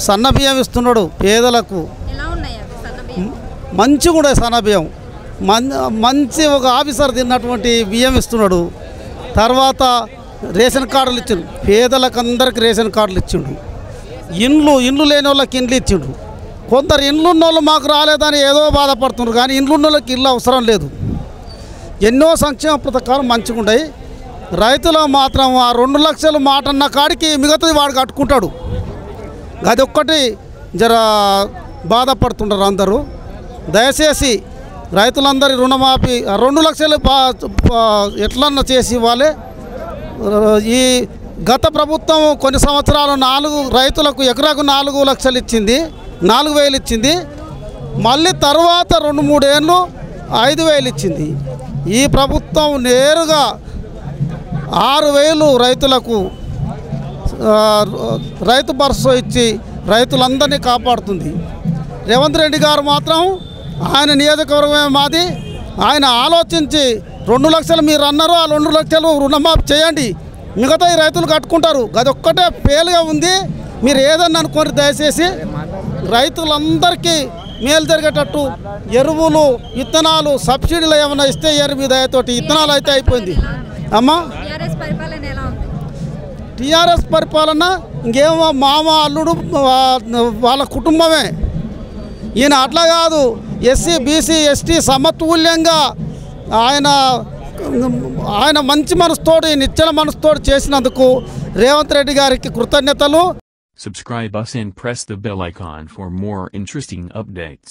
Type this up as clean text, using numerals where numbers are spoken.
సన్న బియ్యం ఇస్తున్నాడు పేదలకు. మంచి కూడా సన్న బియ్యం మంచి ఒక ఆఫీసర్ తిన్నటువంటి బియ్యం ఇస్తున్నాడు. తర్వాత రేషన్ కార్డులు ఇచ్చిండు, పేదలకు అందరికి రేషన్ కార్డులు ఇచ్చిండు. ఇండ్లు లేని వాళ్ళకి ఇండ్లు ఇచ్చిండు. కొందరు ఇండ్లు ఉన్న వాళ్ళు మాకు రాలేదని ఏదో బాధపడుతున్నారు, కానీ ఇండ్లు ఉన్న వాళ్ళకి ఇల్లు అవసరం లేదు. ఎన్నో సంక్షేమ పథకాలు మంచిగా ఉన్నాయి. రైతులు మాత్రం ఆ 2 లక్షలు మాట అన్న కాడికి మిగతాది వాడు కట్టుకుంటాడు. అది ఒక్కటి జర బాధపడుతుంటారు అందరూ. దయచేసి రైతులందరి రుణమాఫీ 2 లక్షలు ఎట్లన్నా చేసి ఇవ్వాలి. ఈ గత ప్రభుత్వం కొన్ని సంవత్సరాలు రైతులకు ఎకరాకు 4 లక్షలు ఇచ్చింది, 4,000 ఇచ్చింది. మళ్ళీ తర్వాత 2-3 ఏళ్ళు 5,000 ఇచ్చింది. ఈ ప్రభుత్వం నేరుగా 6,000 రైతులకు రైతు భరోసా ఇచ్చి రైతులందరినీ కాపాడుతుంది. రేవంత్ రెడ్డి గారు మాత్రం ఆయన నియోజకవర్గమే మాది, ఆయన ఆలోచించి 2 లక్షలు మీరు అన్నారు, ఆ 2 లక్షలు రుణమాఫీ చేయండి, మిగతా ఈ రైతులు కట్టుకుంటారు. అది ఒక్కటే ఫెయిల్గా ఉంది. మీరు ఏదన్నా అనుకోని దయచేసి రైతులందరికీ మేలు జరిగేటట్టు ఎరువులు విత్తనాలు సబ్సిడీలు ఏమైనా ఇస్తే మీ దయతోటి విత్తనాలు అయితే అయిపోయింది అమ్మా. టీఆర్ఎస్ పరిపాలన ఇంకేమో మామ అల్లుడు వాళ్ళ కుటుంబమే. ఈయన అట్లా కాదు, ఎస్సీ బీసీ ఎస్టీ సమతుల్యంగా ఆయన మంచి మనసుతోటి నిశ్చల మనసుతోటి చేసినందుకు రేవంత్ రెడ్డి గారికి కృతజ్ఞతలు. Subscribe us and press the bell icon for more interesting updates.